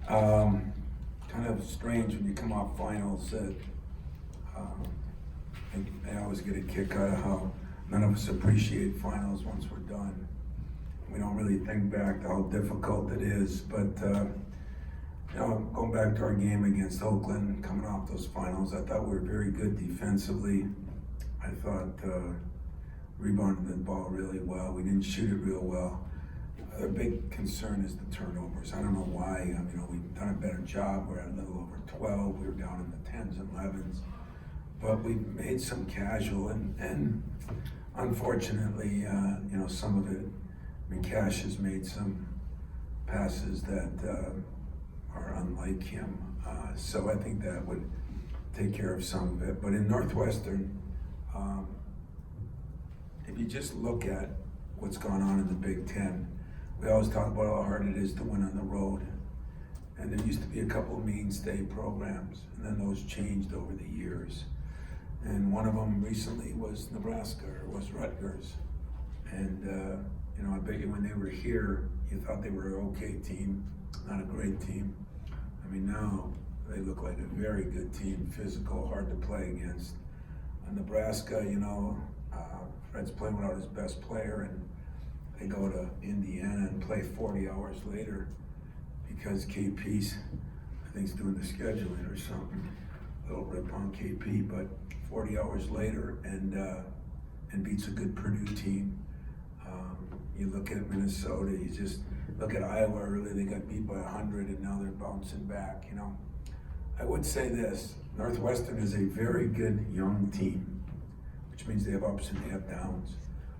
Kind of strange when you come off finals that I always get a kick out of how none of us appreciate finals once we're done. We don't really think back to how difficult it is, but going back to our game against Oakland, coming off those finals, I thought we were very good defensively. I thought rebounded the ball really well. We didn't shoot it real well. The big concern is the turnovers. I don't know why. We've done a better job. We're at a little over 12. We were down in the 10s and 11s. But we've made some casual and unfortunately, some of it, Cash has made some passes that are unlike him. So I think that would take care of some of it. But in Northwestern, if you just look at what's gone on in the Big Ten, we always talk about how hard it is to win on the road. And there used to be a couple of mainstay programs, and then those changed over the years. And one of them recently was Nebraska, or was Rutgers. And I bet you when they were here, you thought they were an okay team, not a great team. Now they look like a very good team, physical, hard to play against. Nebraska, Fred's playing without his best player, and they go to Indiana and play 40 hours later because KP's, I think, is doing the scheduling or something. A little rip on KP, but 40 hours later and beats a good Purdue team. You look at Minnesota, you just look at Iowa early, they got beat by 100 and now they're bouncing back, I would say this, Northwestern is a very good young team, which means they have ups and they have downs.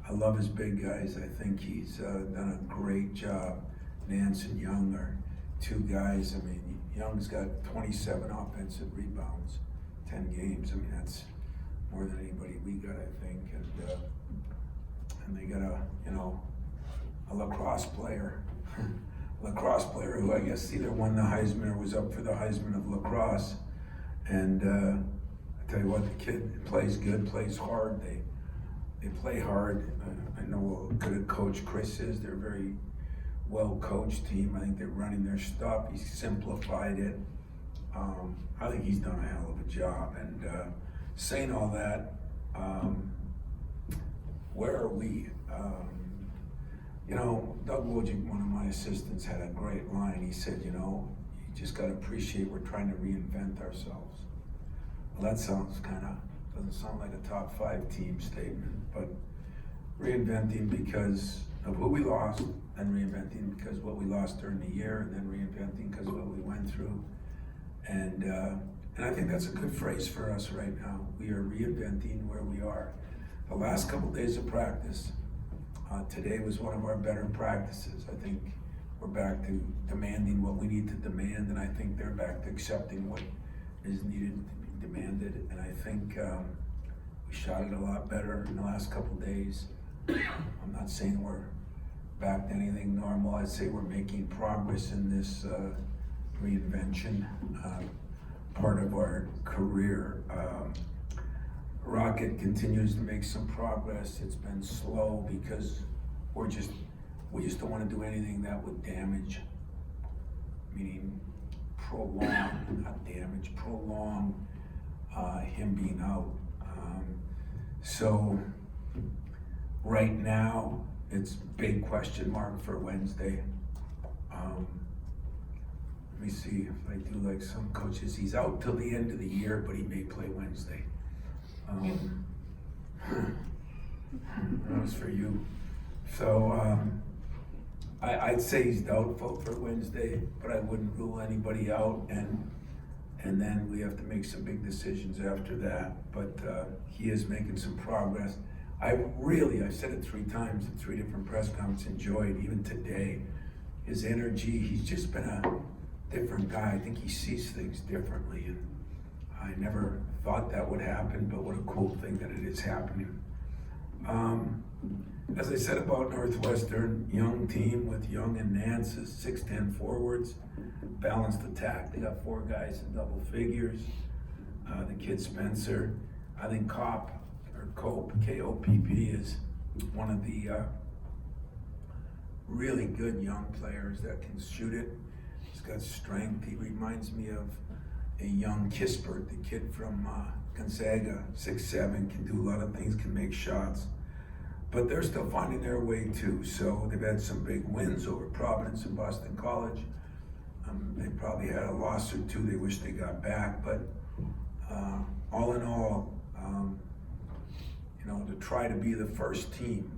I love his big guys. I think he's done a great job. Nance and Young are two guys. Young's got 27 offensive rebounds, 10 games. That's more than anybody we got, I think. And they got a lacrosse player. Who I guess either won the Heisman or was up for the Heisman of lacrosse. And I tell you what, the kid plays good, plays hard. They play hard. I know what good a coach Chris is. They're a very well-coached team. I think they're running their stuff. He's simplified it. I think he's done a hell of a job. And saying all that, where are we? Doug Wojcik, one of my assistants, had a great line. He said, you just got to appreciate we're trying to reinvent ourselves. Well, that doesn't sound like a top 5 team statement, but reinventing because of who we lost, and reinventing because what we lost during the year, and then reinventing because of what we went through. And I think that's a good phrase for us right now. We are reinventing where we are. The last couple days of practice, today was one of our better practices. I think we're back to demanding what we need to demand, and I think they're back to accepting what is needed to be demanded. And I think we shot it a lot better in the last couple days. I'm not saying we're back to anything normal. I'd say we're making progress in this reinvention part of our career. Rocket continues to make some progress. It's been slow because we just don't want to do anything that would damage, meaning prolong, not damage, prolong him being out. So right now, it's big question mark for Wednesday. Let me see if I do like some coaches. He's out till the end of the year, but he may play Wednesday. That was for you. So I'd say he's doubtful for Wednesday, but I wouldn't rule anybody out. And then we have to make some big decisions after that. But he is making some progress. I've said it 3 times at 3 different press conferences, enjoyed, even today, his energy. He's just been a different guy. I think he sees things differently. And I never thought that would happen, but what a cool thing that it is happening. As I said about Northwestern, young team with Young and Nance as 6'10" forwards, balanced attack. They got 4 guys in double figures. The kid Spencer, I think Kopp, K-O-P-P, is one of the really good young players that can shoot it. He's got strength. He reminds me of a young Kispert, the kid from Gonzaga, 6'7", can do a lot of things, can make shots. But they're still finding their way too. So they've had some big wins over Providence and Boston College. They probably had a loss or two they wish they got back. But all in all, to try to be the first team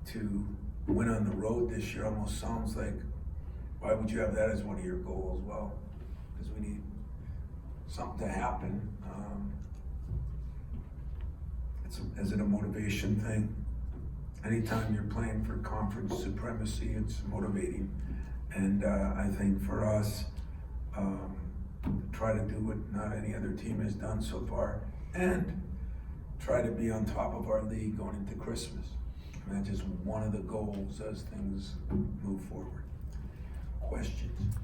to win on the road this year almost sounds like, why would you have that as one of your goals? Well, because we need something to happen. Is it a motivation thing? Anytime you're playing for conference supremacy, it's motivating. And I think for us, try to do what not any other team has done so far, and try to be on top of our league going into Christmas. And that's just one of the goals as things move forward. Questions?